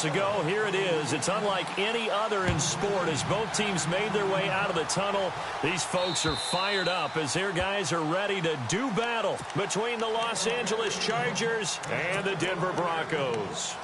minutes ago. Here it is. It's unlike any other in sport as both teams made their way out of the tunnel. These folks are fired up as their guys are ready to do battle between the Los Angeles Chargers and the Denver Broncos.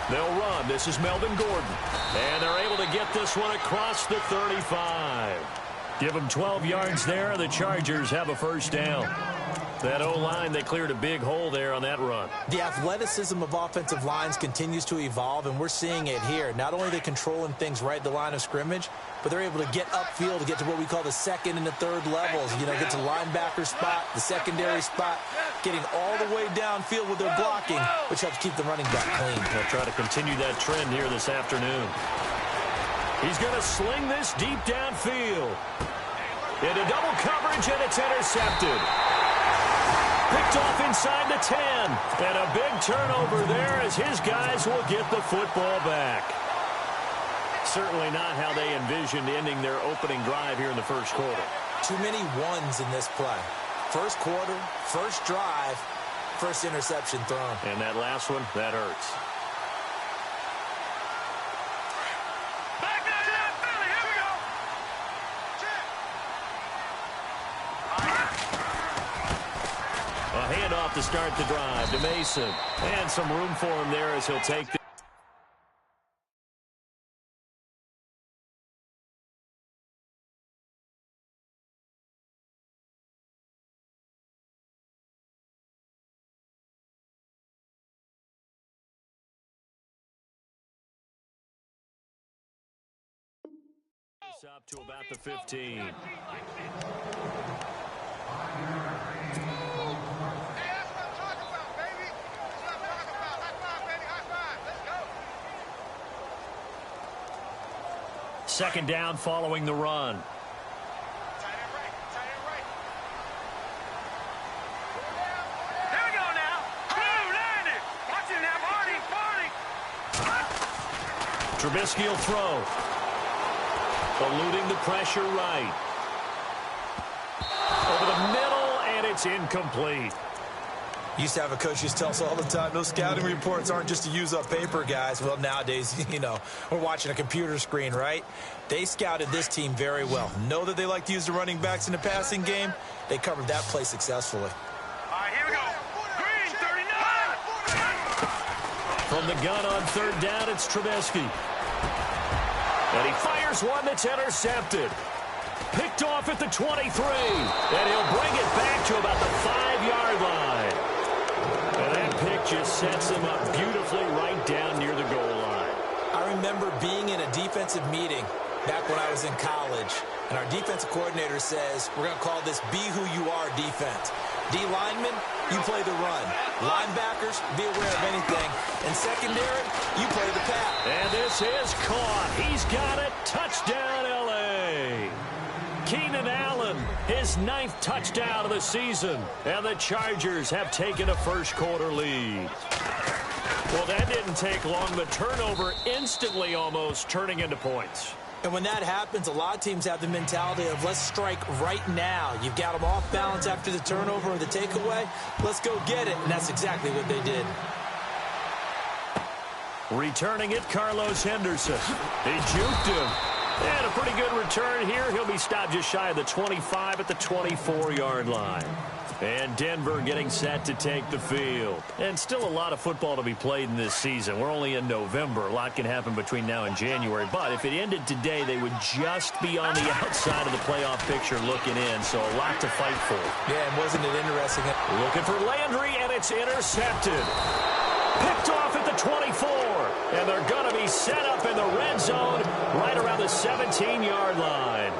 They'll run. This is Melvin Gordon. And they're able to get this one across the 35. Give them 12 yards there. The Chargers have a first down. That O-line, they cleared a big hole there on that run. The athleticism of offensive lines continues to evolve, and we're seeing it here. Not only are they controlling things right at the line of scrimmage, but they're able to get upfield to get to what we call the second and the third levels. You know, get to the linebacker spot, the secondary spot, getting all the way downfield with their blocking, which helps keep the running back clean. They'll try to continue that trend here this afternoon. He's going to sling this deep downfield. Into double coverage, and it's intercepted. Picked off inside the 10. And a big turnover there as his guys will get the football back. Certainly not how they envisioned ending their opening drive here in the first quarter. Too many ones in this play. First quarter, first drive, first interception thrown. And that last one, that hurts. A handoff to start the drive to Mason. And some room for him there as he'll take the up to about the 15. Second down following the run. There we go now. Watch it now, Marty. Trubisky will throw. Eluding the pressure right. Over the middle, and it's incomplete. Used to have a coach used to tell us all the time, those scouting reports aren't just to use up paper, guys. Well, nowadays, you know, we're watching a computer screen, right? They scouted this team very well. Know that they like to use the running backs in the passing game. They covered that play successfully. All right, here we go. Green, 39. From the gun on third down, it's Trubisky. And he fires one that's intercepted. Picked off at the 23. And he'll bring it back to about the 5-yard line. And that pick just sets him up beautifully right down near the goal line. I remember being in a defensive meeting back when I was in college, and our defensive coordinator says, we're going to call this Be Who You Are defense. D linemen, you play the run. Linebackers, be aware of anything. And secondary, you play the pass. And this is caught. He's got it. Touchdown, L.A. Keenan Allen, his 9th touchdown of the season. And the Chargers have taken a first-quarter lead. Well, that didn't take long. The turnover instantly almost turning into points. And when that happens, a lot of teams have the mentality of let's strike right now. You've got them off balance after the turnover or the takeaway. Let's go get it. And that's exactly what they did. Returning it, Carlos Henderson. He juked him. And a pretty good return here. He'll be stopped just shy of the 25 at the 24-yard line. And Denver getting set to take the field. And still a lot of football to be played in this season. We're only in November. A lot can happen between now and January. But if it ended today, they would just be on the outside of the playoff picture looking in. So a lot to fight for. Yeah, and wasn't it interesting? Looking for Landry, and it's intercepted. Picked off at the 24. And they're going to be set up in the red zone right around the 17-yard line.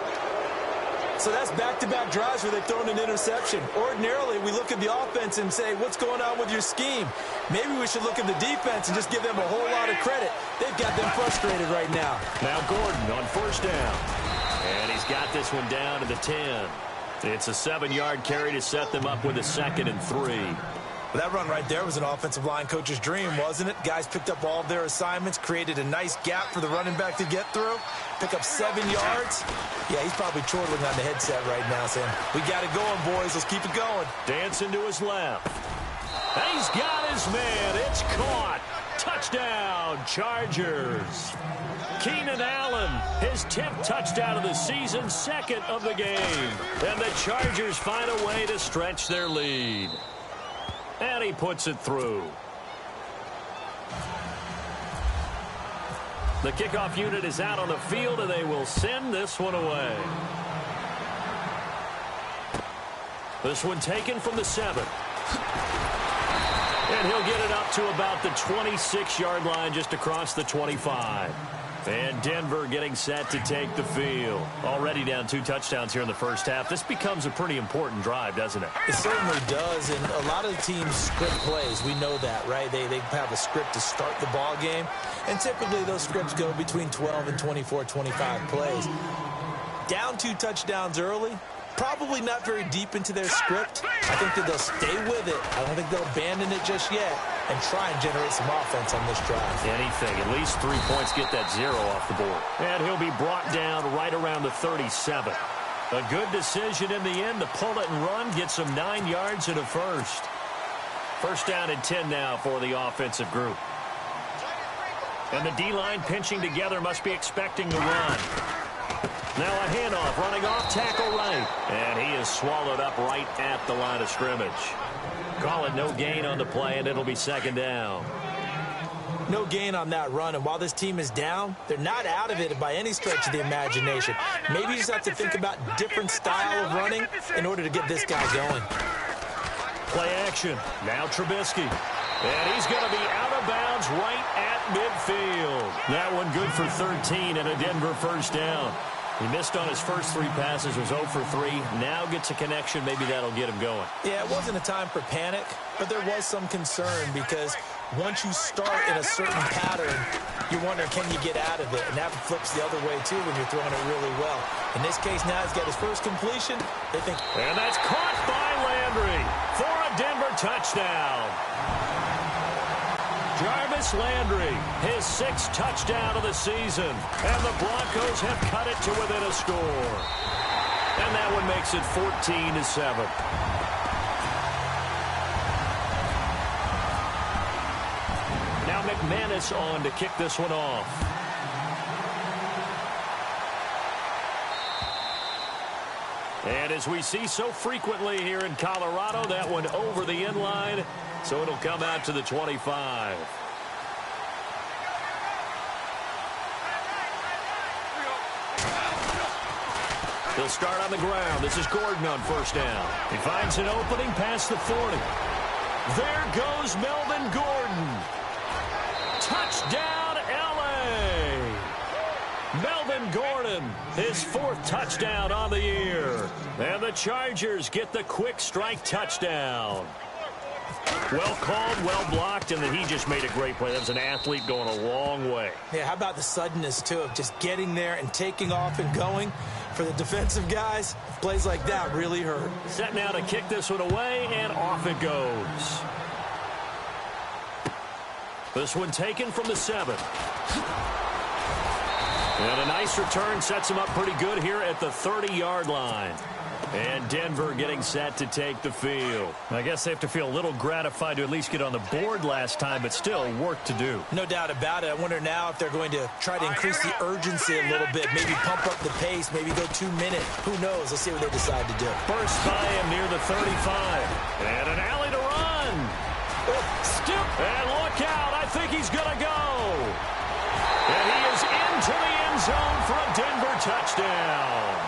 So that's back-to-back drives where they've thrown an interception. Ordinarily, we look at the offense and say, what's going on with your scheme? Maybe we should look at the defense and just give them a whole lot of credit. They've got them frustrated right now. Now Gordon on first down. And he's got this one down to the 10. It's a 7-yard carry to set them up with a 2nd and 3. Well, that run right there was an offensive line coach's dream, wasn't it? Guys picked up all of their assignments, created a nice gap for the running back to get through, pick up 7 yards. Yeah, he's probably chortling on the headset right now saying, we got it going, boys. Let's keep it going. Dancing to his left. And he's got his man. It's caught. Touchdown, Chargers. Keenan Allen, his 10th touchdown of the season, 2nd of the game. And the Chargers find a way to stretch their lead. And he puts it through. The kickoff unit is out on the field, and they will send this one away. This one taken from the 7. And he'll get it up to about the 26-yard line, just across the 25. And Denver getting set to take the field. Already down 2 touchdowns here in the first half. This becomes a pretty important drive, doesn't it? It certainly does, and a lot of the teams script plays. We know that, right? They have a script to start the ball game, and typically those scripts go between 12 and 24, 25 plays. Down 2 touchdowns early, probably not very deep into their script. I think that they'll stay with it. I don't think they'll abandon it just yet and try and generate some offense on this drive. Anything. At least 3 points, get that 0 off the board. And he'll be brought down right around the 37. A good decision in the end to pull it and run, get some 9 yards and a first. First down and 10 now for the offensive group. And the D-line pinching together, must be expecting to run. Now a handoff, running off, tackle right. And he is swallowed up right at the line of scrimmage. Call it no gain on the play, and it'll be 2nd down. No gain on that run, and while this team is down, they're not out of it by any stretch of the imagination. Maybe you just have to think about different style of running in order to get this guy going. Play action. Now Trubisky. And he's going to be out of bounds right at midfield. That one good for 13 and a Denver first down. He missed on his first 3 passes, was 0 for 3. Now gets a connection. Maybe that'll get him going. Yeah, it wasn't a time for panic, but there was some concern because once you start in a certain pattern, you wonder, can you get out of it? And that flips the other way, too, when you're throwing it really well. In this case, now he's got his first completion. They think, and that's caught by Landry for a Denver touchdown. Jarvis Landry, his 6th touchdown of the season. And the Broncos have cut it to within a score. And that one makes it 14-7. Now McManus on to kick this one off. And as we see so frequently here in Colorado, that one over the end line. So it'll come out to the 25. He'll start on the ground. This is Gordon on first down. He finds an opening past the 40. There goes Melvin Gordon. Touchdown, L.A. Melvin Gordon, his 4th touchdown on the year. And the Chargers get the quick strike touchdown. Well called, well blocked, and then he just made a great play. That was an athlete going a long way. Yeah, how about the suddenness, too, of just getting there and taking off and going? For the defensive guys, plays like that really hurt. Set now to kick this one away, and off it goes. This one taken from the 7. And a nice return sets him up pretty good here at the 30-yard line. And Denver getting set to take the field. I guess they have to feel a little gratified to at least get on the board last time, but still work to do. No doubt about it. I wonder now if they're going to try to increase the urgency a little bit, maybe pump up the pace, maybe go 2-minute. Who knows? Let's see what they decide to do. Burst by him near the 35. And an alley to run. Step. And look out. I think he's going to go. And he is into the end zone for a Denver touchdown.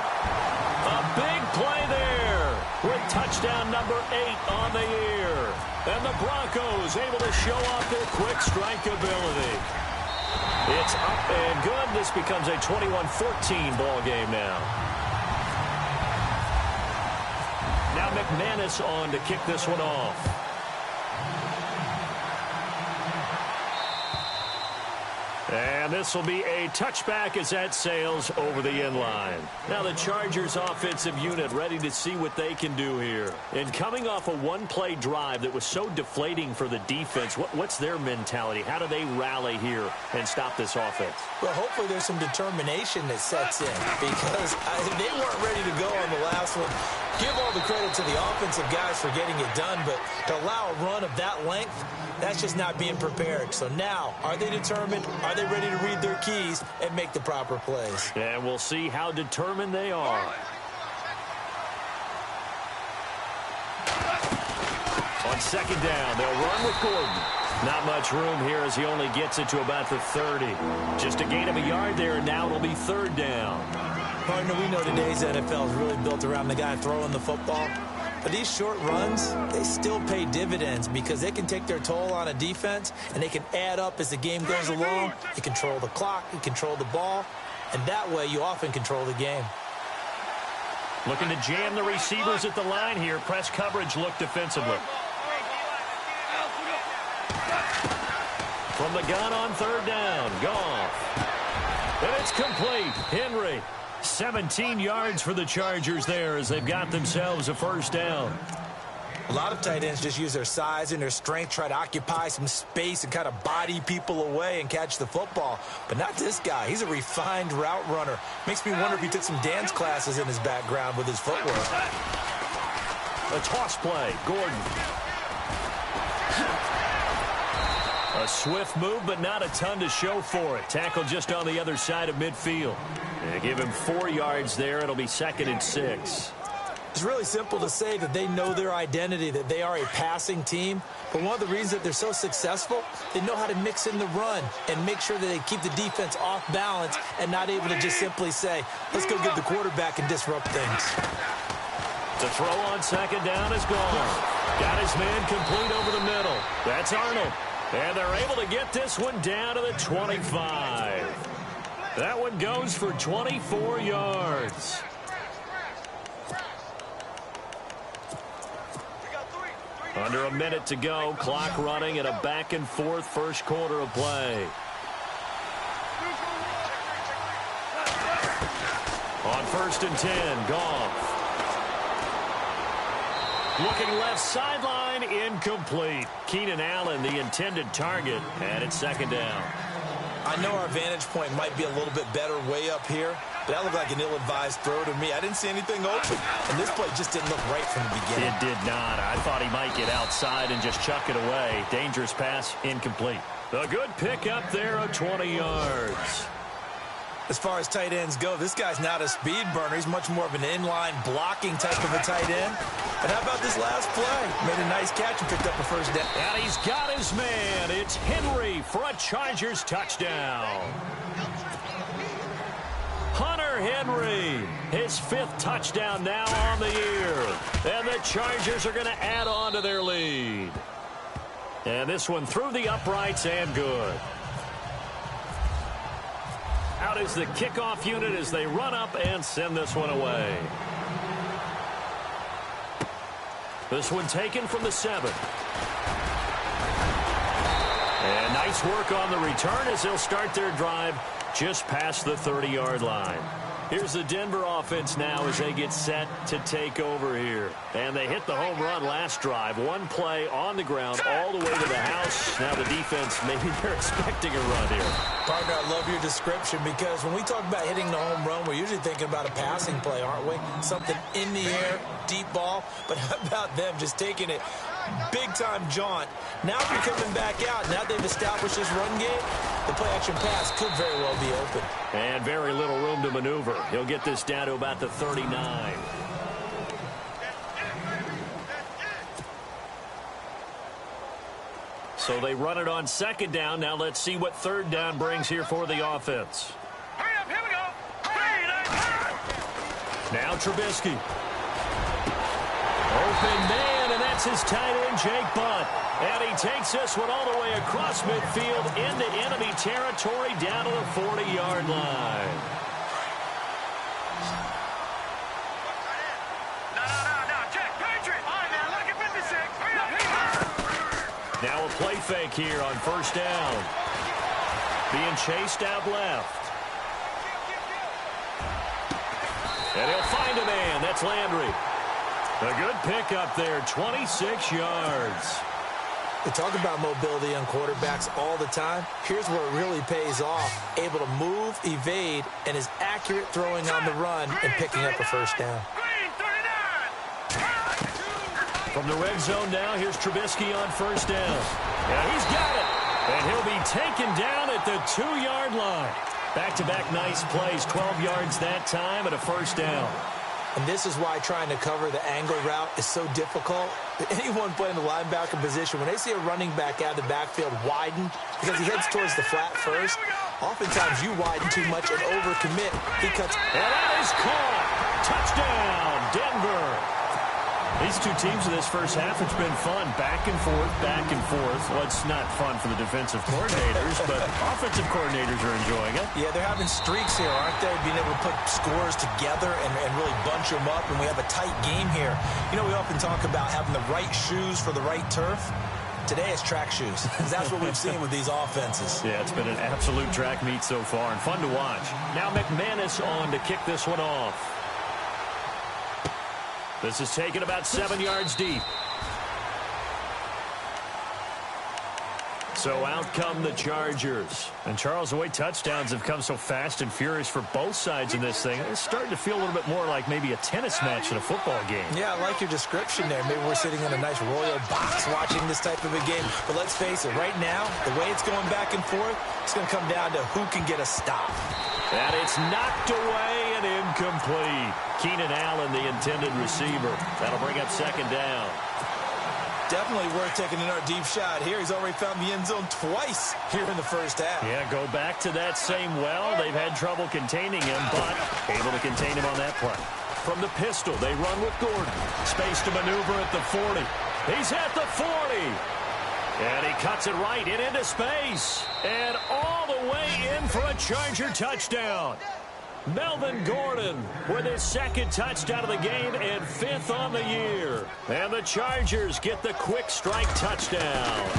A big play there with touchdown number 8 on the year. And the Broncos able to show off their quick strike ability. It's up and good. This becomes a 21-14 ball game now. Now McManus on to kick this one off. And this will be a touchback as that sails over the end line. Now the Chargers offensive unit ready to see what they can do here. And coming off a one-play drive that was so deflating for the defense, what's their mentality? How do they rally here and stop this offense? Well, hopefully there's some determination that sets in because they weren't ready to go on the last one. Give all the credit to the offensive guys for getting it done, but to allow a run of that length, that's just not being prepared. So now, are they determined? Are they ready to read their keys and make the proper plays? And we'll see how determined they are. On second down, they'll run with Gordon. Not much room here as he only gets it to about the 30. Just a gain of a yard there, and now it'll be third down. Partner, we know today's NFL is really built around the guy throwing the football. But these short runs, they still pay dividends because they can take their toll on a defense, and they can add up as the game goes along. You control the clock, you control the ball, and that way you often control the game. Looking to jam the receivers at the line here. Press coverage look defensively. From the gun on third down, Goff. And it's complete. Henry. 17 yards for the Chargers there as they've got themselves a first down. A lot of tight ends just use their size and their strength, try to occupy some space and kind of body people away and catch the football. But not this guy. He's a refined route runner. Makes me wonder if he took some dance classes in his background with his footwork. A toss play. Gordon. A swift move, but not a ton to show for it. Tackle just on the other side of midfield. They give him 4 yards there. It'll be 2nd and 6. It's really simple to say that they know their identity, that they are a passing team. But one of the reasons that they're so successful, they know how to mix in the run and make sure that they keep the defense off balance and not able to just simply say, let's go get the quarterback and disrupt things. The throw on second down is gone. Got his man complete over the middle. That's Arnold. And they're able to get this one down to the 25. That one goes for 24 yards. Under a minute to go. Clock running at a back-and-forth first quarter of play. On 1st and 10, Goff. Looking left sideline, incomplete. Keenan Allen, the intended target, and it's 2nd down. I know our vantage point might be a little bit better way up here, but that looked like an ill-advised throw to me. I didn't see anything open, and this play just didn't look right from the beginning. It did not. I thought he might get outside and just chuck it away. Dangerous pass, incomplete. A good pickup there of 20 yards. As far as tight ends go, this guy's not a speed burner. He's much more of an inline blocking type of a tight end. But how about this last play? Made a nice catch and picked up a first down. And he's got his man. It's Henry for a Chargers touchdown. Hunter Henry, his 5th touchdown now on the year. And the Chargers are going to add on to their lead. And this one through the uprights and good. Out is the kickoff unit as they run up and send this one away. This one taken from the 7. And nice work on the return as they'll start their drive just past the 30-yard line. Here's the Denver offense now as they get set to take over here. And they hit the home run last drive. One play on the ground all the way to the house. Now the defense, maybe they're expecting a run here. Partner, I love your description because when we talk about hitting the home run, we're usually thinking about a passing play, aren't we? Something in the air, deep ball. But how about them just taking it big-time jaunt? Now if you're coming back out, now they've established this run game, the play-action pass could very well be open. And very little room to maneuver. He'll get this down to about the 39. So they run it on 2nd down. Now let's see what 3rd down brings here for the offense. Hurry up, here we go. Now Trubisky. Open man, and that's his tight end, Jake Butt. And he takes this one all the way across midfield into enemy territory down to the 40-yard line. No, check, Patriot. All right, now, look at 56. Hurry up. Now a play fake here on 1st down. being chased out left. And he'll find a man. That's Landry. A good pickup there, 26 yards. We talk about mobility on quarterbacks all the time. Here's where it really pays off. Able to move, evade, and is accurate throwing on the run and picking up a first down. From the red zone now, here's Trubisky on first down. Yeah, he's got it. And he'll be taken down at the 2-yard line. Back-to-back nice plays, 12 yards that time and a first down. And this is why trying to cover the angle route is so difficult. Anyone playing the linebacker position, when they see a running back out of the backfield widen because he heads towards the flat first, oftentimes you widen too much and overcommit. He cuts. And that is caught. Touchdown, Denver. These two teams in this first half, it's been fun. Back and forth, back and forth. Well, it's not fun for the defensive coordinators, but offensive coordinators are enjoying it. Yeah, they're having streaks here, aren't they? Being able to put scores together and really bunch them up, and we have a tight game here. You know, we often talk about having the right shoes for the right turf. Today it's track shoes. That's what we've seen with these offenses. Yeah, it's been an absolute track meet so far and fun to watch. Now McManus on to kick this one off. This is taken about 7 yards deep. So out come the Chargers. And Charles, the way touchdowns have come so fast and furious for both sides in this thing, it's starting to feel a little bit more like maybe a tennis match than a football game. Yeah, I like your description there. Maybe we're sitting in a nice royal box watching this type of a game. But let's face it, right now, the way it's going back and forth, it's going to come down to who can get a stop. And it's knocked away and incomplete. Keenan Allen, the intended receiver. That'll bring up second down. Definitely worth taking another deep shot here. He's already found the end zone twice here in the first half. Yeah, go back to that same well. They've had trouble containing him, but able to contain him on that play. From the pistol, they run with Gordon. Space to maneuver at the 40. He's at the 40. And he cuts it right in into space. And all the way in for a Charger touchdown. Melvin Gordon with his second touchdown of the game and 5th on the year. And the Chargers get the quick strike touchdown.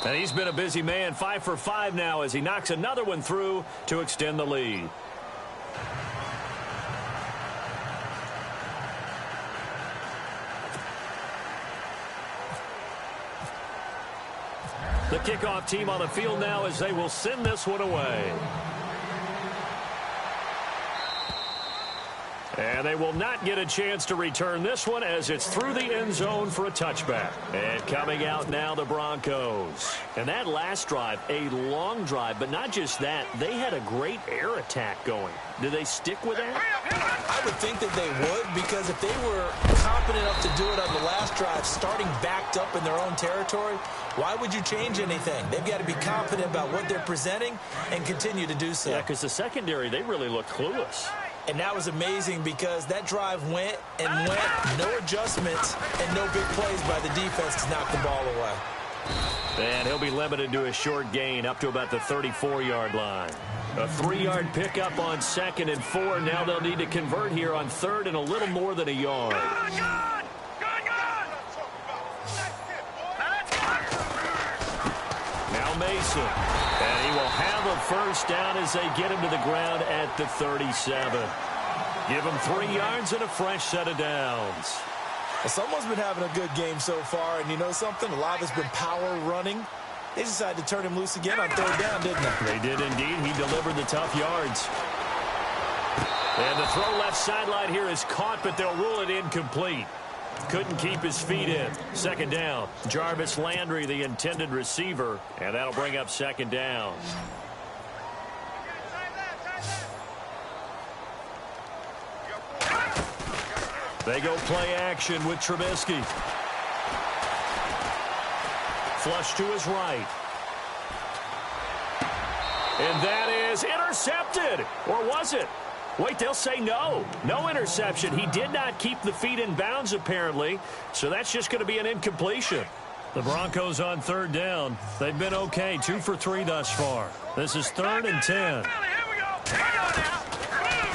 And he's been a busy man, 5 for 5 now as he knocks another one through to extend the lead. The kickoff team on the field now as they will send this one away. And they will not get a chance to return this one as it's through the end zone for a touchback. And coming out now, the Broncos. And that last drive, a long drive, but not just that. They had a great air attack going. Do they stick with that? I would think that they would, because if they were competent enough to do it on the last drive, starting backed up in their own territory, why would you change anything? They've got to be confident about what they're presenting and continue to do so. Yeah, because the secondary, they really looked clueless. And that was amazing because that drive went and went, no adjustments and no big plays by the defense to knock the ball away. And he'll be limited to a short gain up to about the 34-yard line. A 3-yard pickup on 2nd and 4. Now they'll need to convert here on 3rd and a little more than a yard. Now Mason. And he will have a first down as they get him to the ground at the 37. Give him 3 yards and a fresh set of downs. Well, someone's been having a good game so far, and you know something? A lot has been power running. They decided to turn him loose again on 3rd down, didn't they? They did indeed. He delivered the tough yards. And the throw left sideline here is caught, but they'll rule it incomplete. Couldn't keep his feet in. 2nd down. Jarvis Landry, the intended receiver, and that'll bring up 2nd down. They go play action with Trubisky. Flush to his right. And that is intercepted. Or was it? Wait, they'll say no. No interception. He did not keep the feet in bounds, apparently. So that's just going to be an incompletion. The Broncos on 3rd down. They've been okay. 2 for 3 thus far. This is 3rd and 10.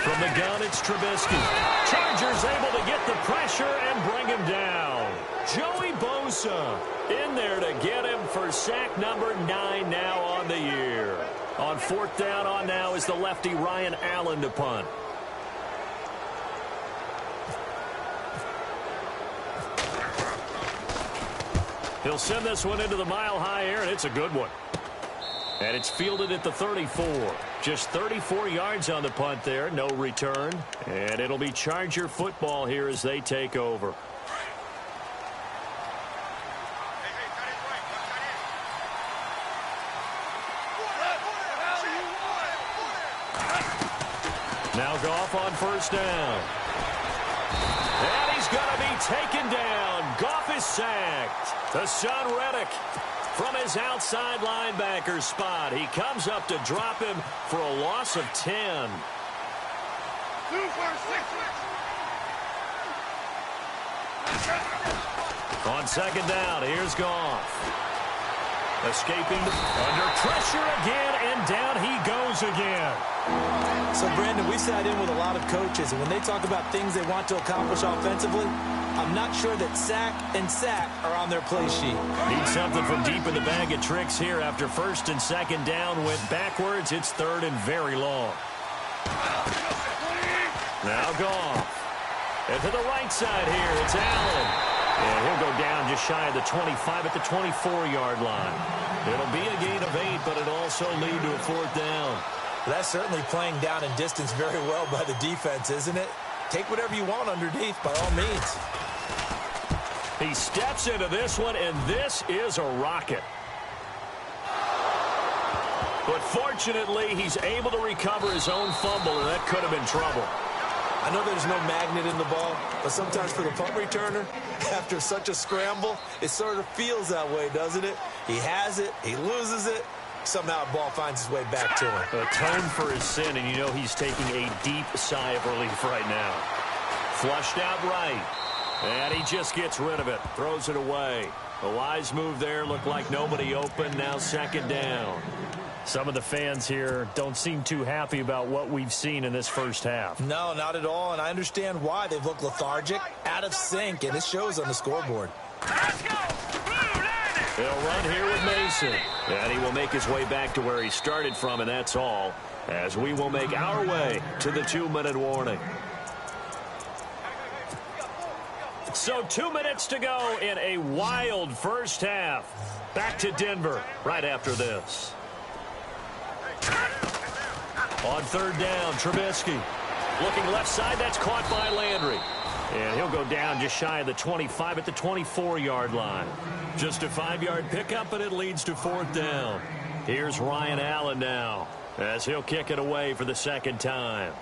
From the gun, it's Trubisky. Chargers able to get the pressure and bring him down. Joey Bosa Bosa in there to get him for sack number 9 now on the year. On 4th down on now is the lefty Ryan Allen to punt. He'll send this one into the mile-high air, and it's a good one. And it's fielded at the 34. Just 34 yards on the punt there, no return. And it'll be Charger football here as they take over. Now Goff on 1st down. And he's going to be taken down. Goff is sacked. To Son Reddick from his outside linebacker spot. He comes up to drop him for a loss of 10. On 2nd down, here's Goff. Escaping under pressure again, and down he goes again. So, Brandon, we sat in with a lot of coaches, and when they talk about things they want to accomplish offensively, I'm not sure that sack and sack are on their play sheet. Need something from deep in the bag of tricks here after 1st and 2nd down. Went backwards. It's 3rd and very long. Now Goff. And to the right side here, it's Allen. And he'll go down just shy of the 25 at the 24-yard line. It'll be a gain of 8, but it'll also lead to a 4th down. That's certainly playing down in distance very well by the defense, isn't it? Take whatever you want underneath, by all means. He steps into this one, and this is a rocket. But fortunately, he's able to recover his own fumble, and that could have been trouble. I know there's no magnet in the ball, but sometimes for the punt returner, after such a scramble, it sort of feels that way, doesn't it? He has it, he loses it, somehow the ball finds its way back to him. Atone for his sin, and you know he's taking a deep sigh of relief right now. Flushed out right, and he just gets rid of it, throws it away. A wise move there, looked like nobody open, now 2nd down. Some of the fans here don't seem too happy about what we've seen in this first half. No, not at all, and I understand why. They've looked lethargic, out of sync, and it shows on the scoreboard. Let's go! Blue Lightning! They'll run here with Mason, and he will make his way back to where he started from, and that's all, as we will make our way to the 2-minute warning. So 2 minutes to go in a wild first half. Back to Denver right after this. On 3rd down, Trubisky. Looking left side, that's caught by Landry. And he'll go down just shy of the 25 at the 24-yard line. Just a 5-yard pickup, and it leads to 4th down. Here's Ryan Allen now, as he'll kick it away for the 2nd time.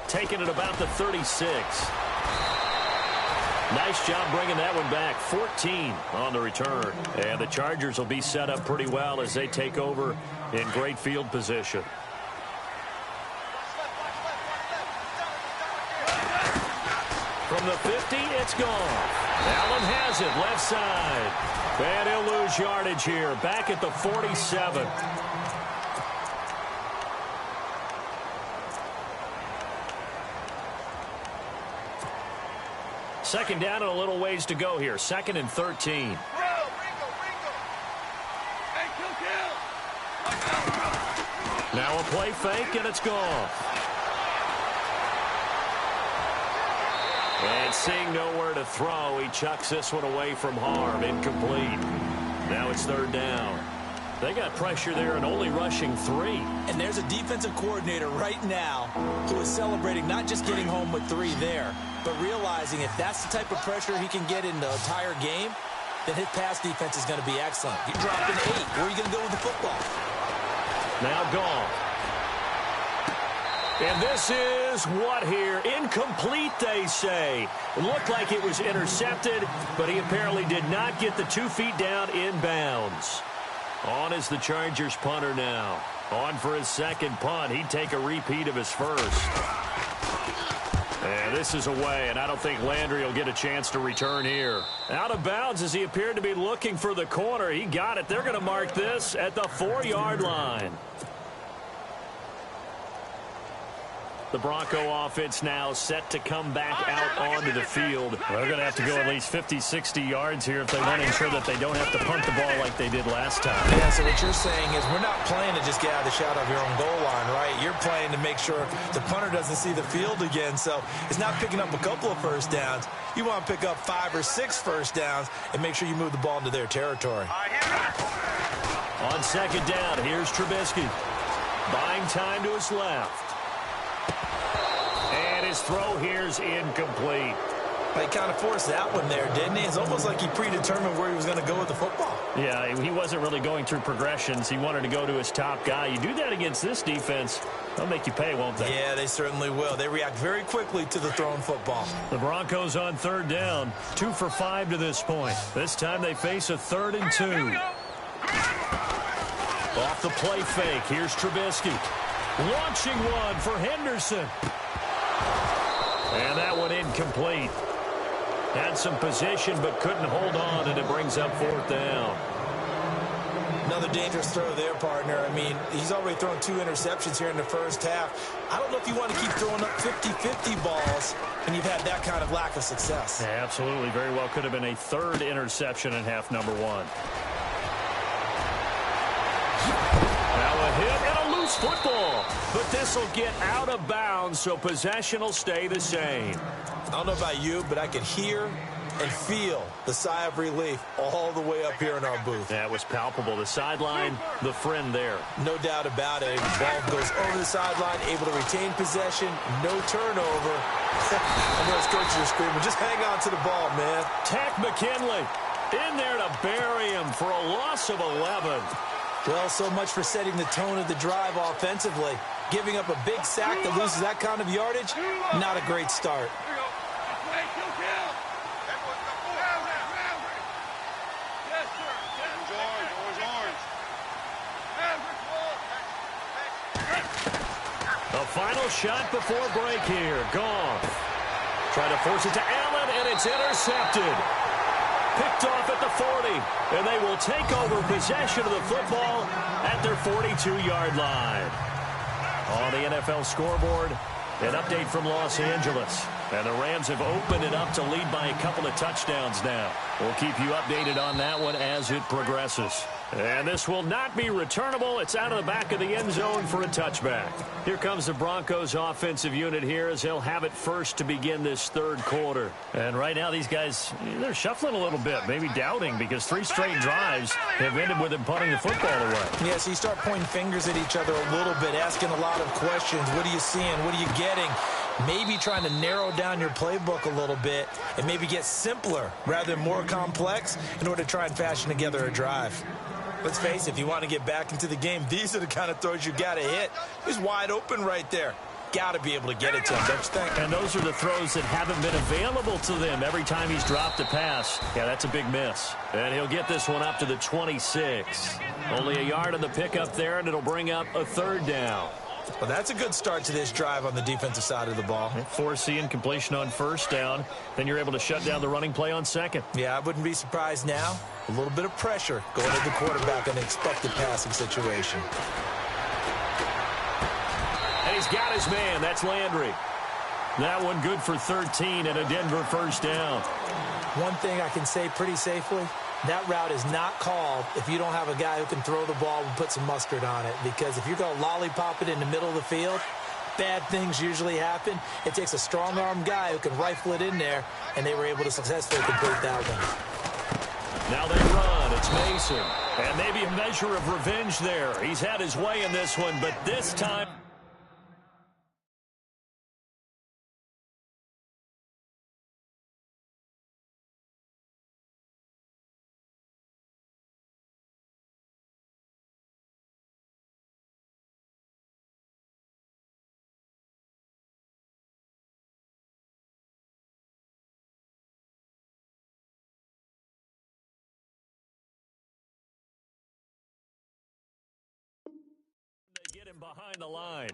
Taking it about the 36. Nice job bringing that one back. 14 on the return. And the Chargers will be set up pretty well as they take over in great field position. From the 50, it's gone. Allen has it, left side. And he'll lose yardage here. Back at the 47. Second down and a little ways to go here. 2nd and 13. Now a play fake, and it's gone. And seeing nowhere to throw, he chucks this one away from harm. Incomplete. Now it's 3rd down. They got pressure there and only rushing 3. And there's a defensive coordinator right now who is celebrating not just getting home with 3 there, but realizing if that's the type of pressure he can get in the entire game, then his pass defense is going to be excellent. He dropped an 8. Where are you going to go with the football? Now gone. And this is what here? Incomplete, they say. It looked like it was intercepted, but he apparently did not get the 2 feet down in bounds. On is the Chargers punter now. On for his 2nd punt. He'd take a repeat of his first. And this is away, and I don't think Landry will get a chance to return here. Out of bounds as he appeared to be looking for the corner. He got it. They're going to mark this at the 4-yard line. The Bronco offense now set to come back out onto the field. They're going to have to go at least 50, 60 yards here if they want to ensure that they don't have to punt the ball like they did last time. Yeah, so what you're saying is we're not playing to just get out of the shadow of your own goal line, right? You're playing to make sure the punter doesn't see the field again. So it's not picking up a couple of first downs. You want to pick up 5 or 6 first downs and make sure you move the ball into their territory. On second down, here's Trubisky. Buying time to his left. And his throw here's incomplete. He kind of forced that one there, didn't he? It's almost like he predetermined where he was going to go with the football. Yeah, he wasn't really going through progressions. He wanted to go to his top guy. You do that against this defense, they'll make you pay, won't they? Yeah, they certainly will. They react very quickly to the thrown football. The Broncos on third down, 2 for 5 to this point. This time they face a 3rd and 2. Off the play fake, here's Trubisky. Launching one for Henderson. And that one incomplete. Had some position but couldn't hold on, and it brings up 4th down. Another dangerous throw there, partner. I mean, he's already thrown 2 interceptions here in the first half. I don't know if you want to keep throwing up 50-50 balls when you've had that kind of lack of success. Yeah, absolutely. Very well could have been a 3rd interception in half number 1. Now a hit and a loose football. But this will get out of bounds, so possession will stay the same. I don't know about you, but I can hear and feel the sigh of relief all the way up here in our booth. That was palpable. The sideline, the friend there. No doubt about it. The ball goes over the sideline, able to retain possession, no turnover. I know his coaches are screaming, just hang on to the ball, man. Tack McKinley in there to bury him for a loss of 11. Well, so much for setting the tone of the drive offensively. Giving up a big sack that loses that kind of yardage, not a great start. The final shot before break here. Gone. Trying to force it to Allen, and it's intercepted. Picked off at the 40, and they will take over possession of the football at their 42-yard line. On the NFL scoreboard, an update from Los Angeles. And the Rams have opened it up to lead by a couple of touchdowns now. We'll keep you updated on that one as it progresses. And this will not be returnable. It's out of the back of the end zone for a touchback. Here comes the Broncos offensive unit here as they'll have it first to begin this 3rd quarter. And right now these guys, they're shuffling a little bit, maybe doubting, because 3 straight drives have ended with them punting the football away. Yeah, so you start pointing fingers at each other a little bit, asking a lot of questions. What are you seeing? What are you getting? Maybe trying to narrow down your playbook a little bit and maybe get simpler rather than more complex in order to try and fashion together a drive. Let's face it, if you want to get back into the game, these are the kind of throws you got to hit. He's wide open right there. Got to be able to get it to him, don't you think? And those are the throws that haven't been available to them every time he's dropped a pass. Yeah, that's a big miss. And he'll get this one up to the 26. Only a yard on the pickup there, and it'll bring up a 3rd down. Well, that's a good start to this drive on the defensive side of the ball. Force the incompletion on 1st down. Then you're able to shut down the running play on 2nd. Yeah, I wouldn't be surprised now. A little bit of pressure going to the quarterback in an expected passing situation. And he's got his man. That's Landry. That one good for 13 and a Denver 1st down. One thing I can say pretty safely, that route is not called if you don't have a guy who can throw the ball and put some mustard on it. Because if you're going to lollipop it in the middle of the field, bad things usually happen. It takes a strong-arm guy who can rifle it in there, and they were able to successfully complete that one. Now they run. It's Mason. And maybe a measure of revenge there. He's had his way in this one, but this time... They get him behind the line.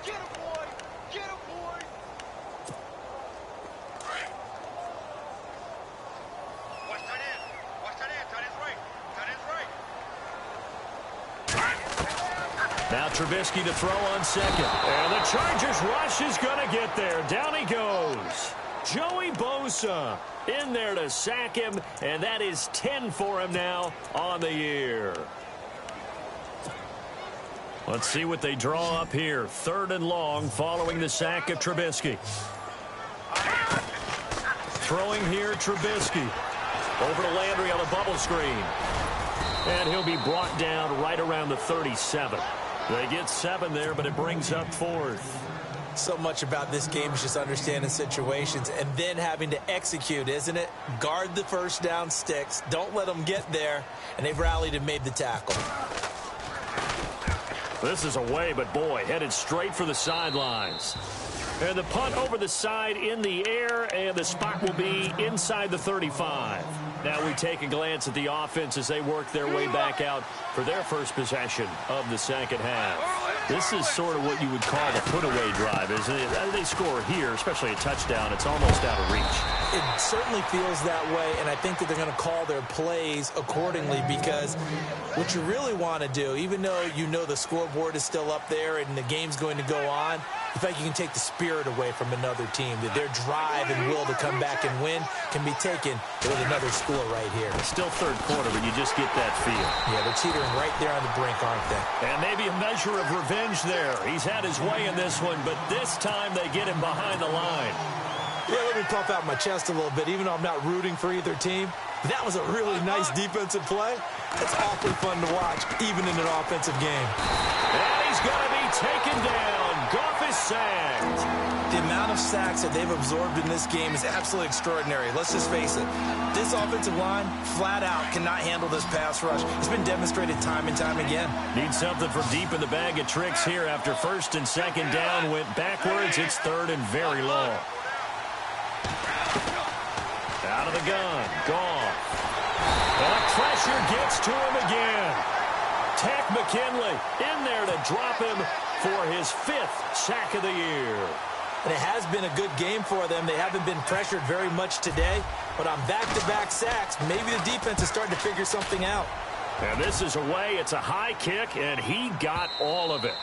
Get him, boy! Get him! Now Trubisky to throw on second. And the Chargers rush is going to get there. Down he goes. Joey Bosa in there to sack him, and that is 10 for him now on the year. Let's see what they draw up here. 3rd and long following the sack of Trubisky. Throwing here, Trubisky. Over to Landry on a bubble screen. And he'll be brought down right around the 37. They get 7 there, but it brings up 4th. So much about this game is just understanding situations and then having to execute, isn't it? Guard the first down sticks. Don't let them get there. And they've rallied and made the tackle. This is away, but boy, headed straight for the sidelines. And the punt over the side in the air, and the spot will be inside the 35. Now we take a glance at the offense as they work their way back out for their first possession of the second half. This is sort of what you would call the put-away drive, isn't it? They score here, especially a touchdown. It's almost out of reach. It certainly feels that way, and I think that they're going to call their plays accordingly, because what you really want to do, even though you know the scoreboard is still up there and the game's going to go on, I feel like you can take the spirit away from another team, that their drive and will to come back and win can be taken with another score right here. It's still 3rd quarter, but you just get that feel. Yeah, they're teetering right there on the brink, aren't they? And maybe a measure of revenge there. He's had his way in this one, but this time they get him behind the line. Yeah, let me puff out my chest a little bit, even though I'm not rooting for either team. That was a really nice defensive play. It's awfully fun to watch, even in an offensive game. And he's going to be taken down. Goff is sacked. The amount of sacks that they've absorbed in this game is absolutely extraordinary. Let's just face it. This offensive line, flat out, cannot handle this pass rush. It's been demonstrated time and time again. Need something from deep in the bag of tricks here after 1st and 2nd down. Went backwards. It's 3rd and very long. Out of the gun. Goff. And pressure gets to him again. Tech McKinley in there to drop him for his 5th sack of the year. And it has been a good game for them. They haven't been pressured very much today, but on back-to-back sacks, maybe the defense is starting to figure something out. And this is away. It's a high kick, and he got all of it.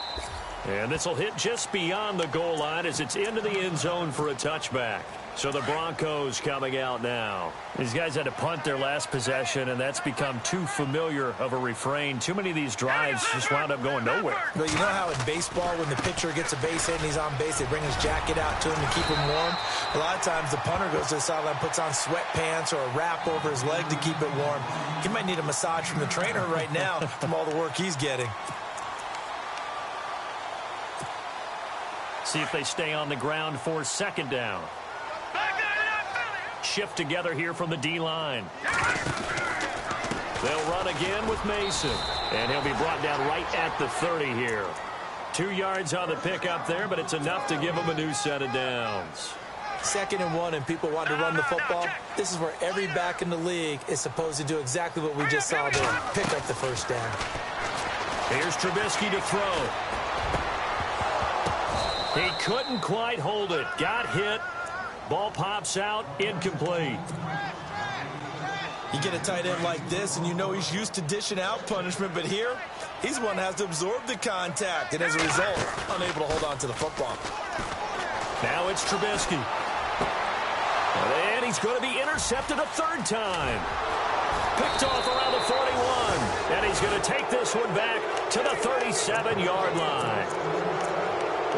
And this will hit just beyond the goal line as it's into the end zone for a touchback. So the Broncos coming out now. These guys had to punt their last possession, and that's become too familiar of a refrain. Too many of these drives just wound up going nowhere. But you know how in baseball, when the pitcher gets a base hit and he's on base, they bring his jacket out to him to keep him warm? A lot of times the punter goes to the sideline, puts on sweatpants or a wrap over his leg to keep it warm. He might need a massage from the trainer right now from all the work he's getting. See if they stay on the ground for 2nd down. Shift together here from the D-line. They'll run again with Mason. And he'll be brought down right at the 30 here. 2 yards on the pickup there, but it's enough to give him a new set of downs. 2nd and 1, and people want to run the football. This is where every back in the league is supposed to do exactly what we just saw there. Pick up the 1st down. Here's Trubisky to throw. He couldn't quite hold it. Got hit. Ball pops out, incomplete. You get a tight end like this, and you know he's used to dishing out punishment, but here, he's the one that has to absorb the contact, and as a result, unable to hold on to the football. Now it's Trubisky. And he's going to be intercepted a 3rd time. Picked off around the 41. And he's going to take this one back to the 37-yard line.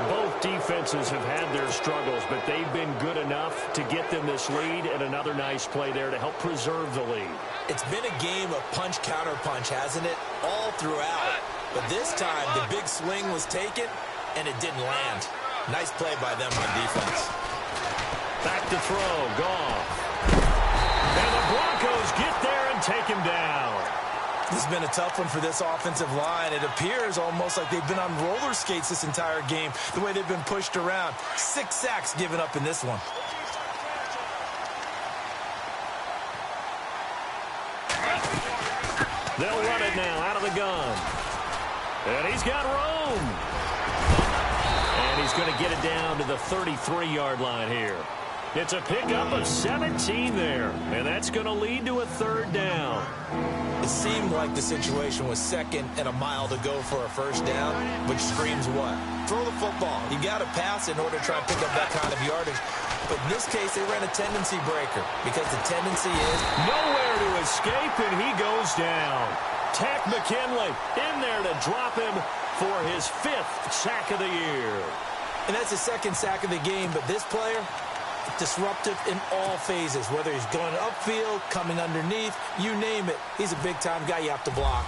Both defenses have had their struggles, but they've been good enough to get them this lead, and another nice play there to help preserve the lead. It's been a game of punch-counter-punch, hasn't it? All throughout. But this time, the big swing was taken, and it didn't land. Nice play by them on defense. Back to throw. Goff. And the Broncos get there and take him down. This has been a tough one for this offensive line. It appears almost like they've been on roller skates this entire game, the way they've been pushed around. 6 sacks given up in this one. They'll run it now out of the gun. And he's got room. And he's going to get it down to the 33-yard line here. It's a pickup of 17 there, and that's going to lead to a third down. It seemed like the situation was second and a mile to go for a first down, which screams what? Throw the football. You got to pass in order to try and pick up that kind of yardage. But in this case, they ran a tendency breaker because the tendency is nowhere to escape, and he goes down. Tack McKinley in there to drop him for his 5th sack of the year. And that's the 2nd sack of the game, but this player, disruptive in all phases, whether he's going upfield, coming underneath, you name it. He's a big-time guy you have to block.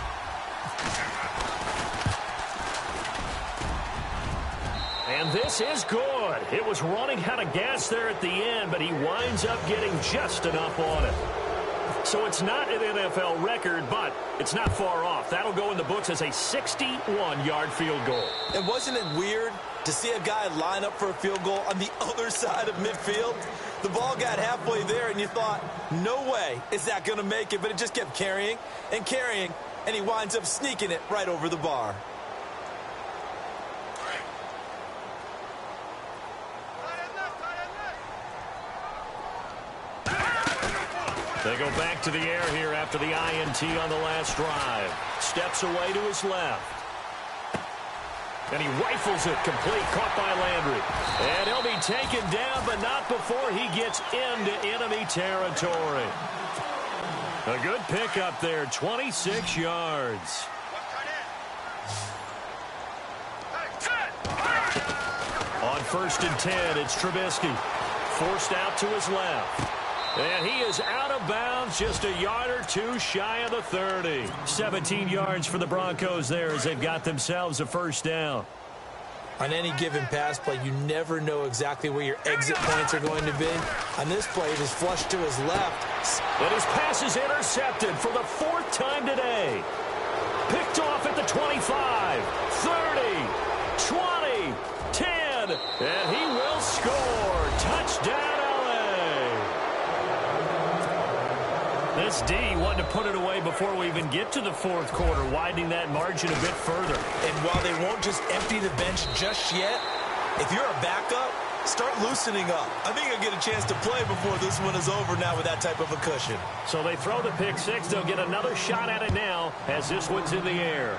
And this is good. It was running out of gas there at the end, but he winds up getting just enough on it. So it's not an NFL record, but it's not far off. That'll go in the books as a 61-yard field goal. And wasn't it weird to see a guy line up for a field goal on the other side of midfield? The ball got halfway there, and you thought, no way is that going to make it, but it just kept carrying and carrying, and he winds up sneaking it right over the bar. They go back to the air here after the INT on the last drive. Steps away to his left. And he rifles it complete, caught by Landry. And he'll be taken down, but not before he gets into enemy territory. A good pickup there, 26 yards. On 1st and 10, it's Trubisky. Forced out to his left. And he is out of bounds, just a yard or two shy of the 30. 17 yards for the Broncos there as they've got themselves a first down. On any given pass play, you never know exactly where your exit points are going to be. On this play, it is flushed to his left. And his pass is intercepted for the 4th time today. Picked off at the 25, 30, 20, 10, and he will score. Touchdown. This D wanted to put it away before we even get to the 4th quarter, widening that margin a bit further. And while they won't just empty the bench just yet, if you're a backup, start loosening up. I think you'll get a chance to play before this one is over now with that type of a cushion. So they throw the pick 6. They'll get another shot at it now as this one's in the air.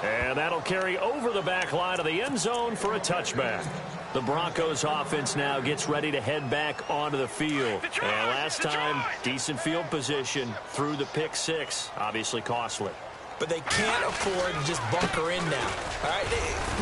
And that'll carry over the back line of the end zone for a touchback. The Broncos offense now gets ready to head back onto the field. And last time, decent field position through the pick 6. Obviously costly. But they can't afford to just bunker in now. All right,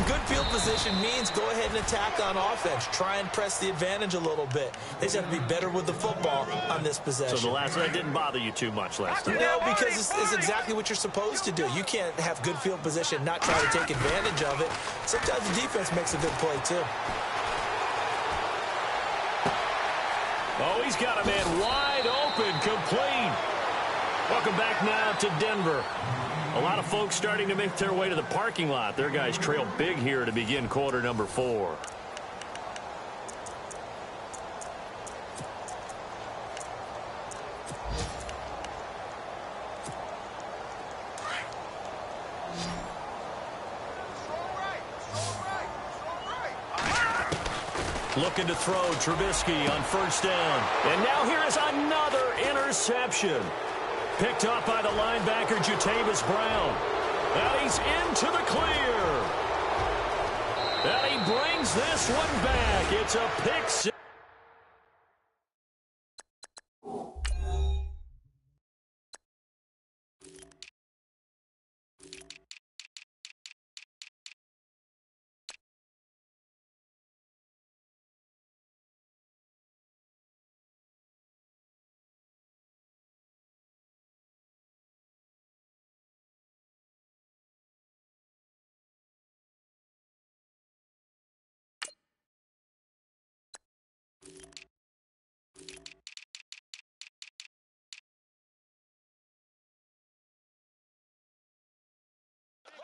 good field position means go ahead and attack on offense. Try and press the advantage a little bit. They just have to be better with the football on this possession. So that didn't bother you too much last time? No, because it's exactly what you're supposed to do. You can't have good field position, not try to take advantage of it. Sometimes the defense makes a good play, too. Oh, he's got a man wide open, complete. Welcome back now to Denver. A lot of folks starting to make their way to the parking lot. Their guys trail big here to begin quarter number 4. Looking to throw Trubisky on 1st down. And now here is another interception. Picked up by the linebacker, Jatavis Brown. And he's into the clear. And he brings this one back. It's a pick 6.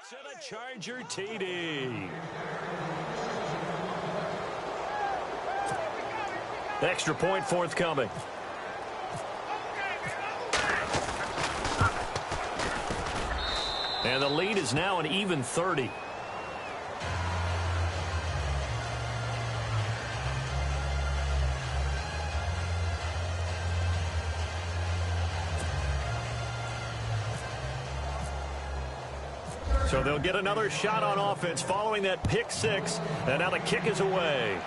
To the Charger TD. Extra point forthcoming. And the lead is now an even 30. So they'll get another shot on offense following that pick six. And now the kick is away.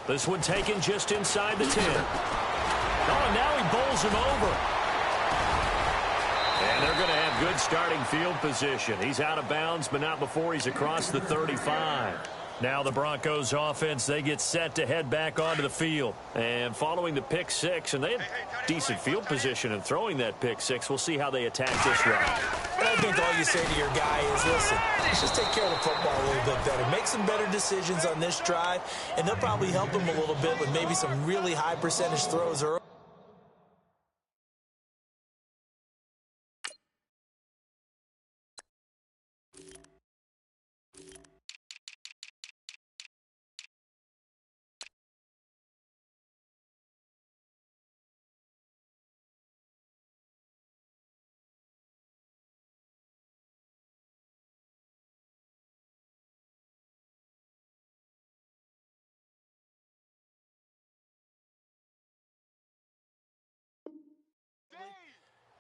This one taken just inside the 10. Oh, and now he bowls him over. And they're going to have good starting field position. He's out of bounds, but not before he's across the 35. Now the Broncos offense, they get set to head back onto the field. And following the pick six, and they had decent field position in throwing that pick six. We'll see how they attack this round. I think all you say to your guy is, listen, let's just take care of the football a little bit better. Make some better decisions on this drive, and they'll probably help him a little bit with maybe some really high percentage throws early.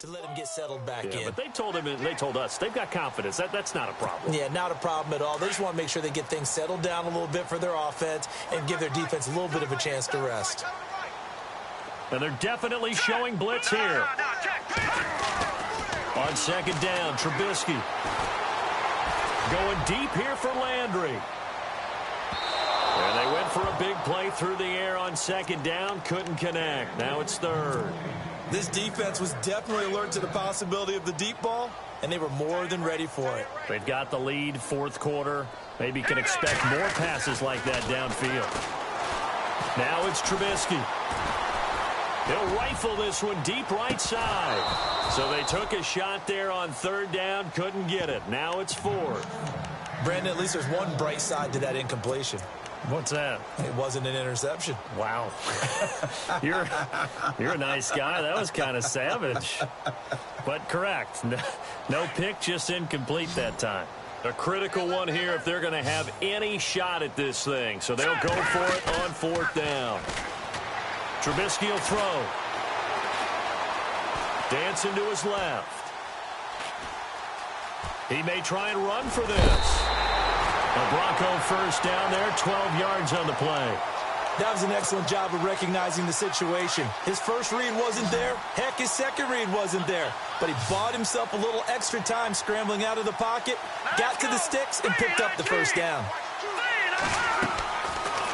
To let him get settled back in. But they told us they've got confidence. That's not a problem. Yeah, not a problem at all. They just want to make sure they get things settled down a little bit for their offense and give their defense a little bit of a chance to rest. And they're definitely showing blitz here. On second down, Trubisky. Going deep here for Landry. And they went for a big play through the air on second down. Couldn't connect. Now it's third. This defense was definitely alert to the possibility of the deep ball, and they were more than ready for it. They've got the lead, fourth quarter. Maybe can expect more passes like that downfield. Now it's Trubisky. He'll rifle this one deep right side. So they took a shot there on third down, couldn't get it. Now it's fourth. Brandon, at least there's one bright side to that incompletion. What's that? It wasn't an interception. Wow. You're a nice guy. That was kind of savage. But correct. No pick, just incomplete that time. A critical one here if they're going to have any shot at this thing. So they'll go for it on fourth down. Trubisky will throw. Dancing to his left. He may try and run for this. A Bronco first down there, 12 yards on the play. That was an excellent job of recognizing the situation. His first read wasn't there. Heck, his second read wasn't there. But he bought himself a little extra time scrambling out of the pocket, got to the sticks, and picked up the first down.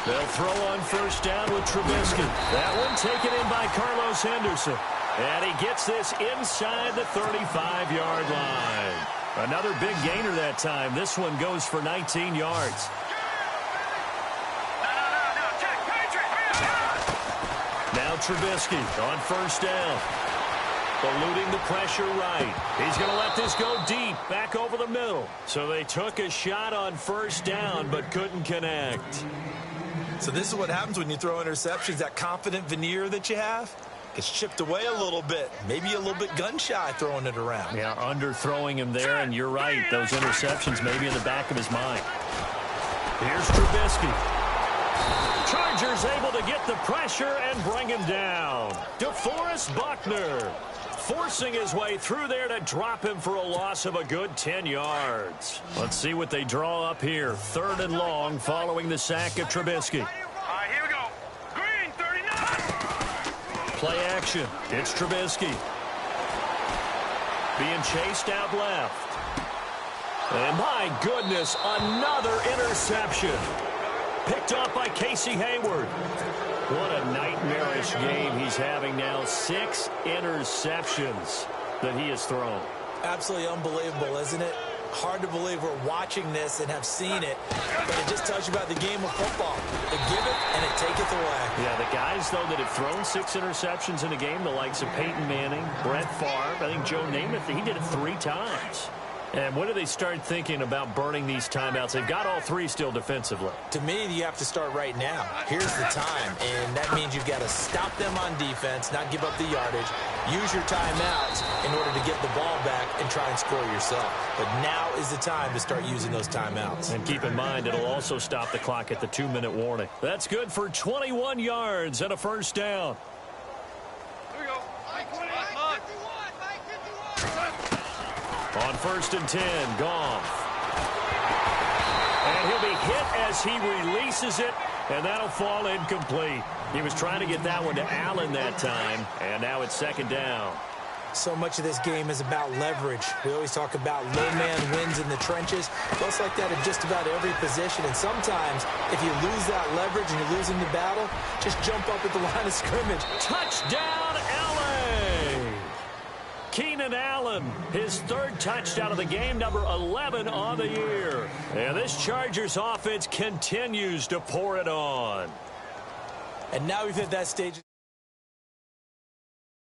They'll throw on first down with Trubisky. That one taken in by Carlos Henderson. And he gets this inside the 35-yard line. Another big gainer that time. This one goes for 19 yards. Now Trubisky on first down. Eluding the pressure right. He's going to let this go deep, back over the middle. So they took a shot on first down, but couldn't connect. So this is what happens when you throw interceptions. That confident veneer that you have gets chipped away a little bit. Maybe a little bit gun-shy throwing it around. Yeah, underthrowing him there, and you're right. Those interceptions may be in the back of his mind. Here's Trubisky. Chargers able to get the pressure and bring him down. DeForest Buckner forcing his way through there to drop him for a loss of a good 10 yards. Let's see what they draw up here. Third and long following the sack of Trubisky. All right, here we go. Green, 39. Play action. It's Trubisky. Being chased out left. And my goodness, another interception. Picked off by Casey Hayward. What a nightmarish game he's having now. 6 interceptions that he has thrown. Absolutely unbelievable, isn't it? Hard to believe we're watching this and have seen it, but it just tells you about the game of football. They give it and it taketh away. Yeah, the guys, though, that have thrown 6 interceptions in a game, the likes of Peyton Manning, Brett Favre, I think Joe Namath, he did it 3 times. And when do they start thinking about burning these timeouts? They've got all 3 still defensively. To me, you have to start right now. Here's the time, and that means you've got to stop them on defense, not give up the yardage, use your timeouts in order to get the ball back and try and score yourself. But now is the time to start using those timeouts. And keep in mind, it'll also stop the clock at the 2-minute warning. That's good for 21 yards and a first down. Here we go. On 1st and 10, Goff. And he'll be hit as he releases it, and that'll fall incomplete. He was trying to get that one to Allen that time, and now it's 2nd down. So much of this game is about leverage. We always talk about low man wins in the trenches. Well, it's like that in just about every position. And sometimes, if you lose that leverage and you're losing the battle, just jump up at the line of scrimmage. Touchdown, L.A. Keenan Allen, his 3rd touchdown of the game, number 11 on the year. And this Chargers offense continues to pour it on. And now we've hit that stage.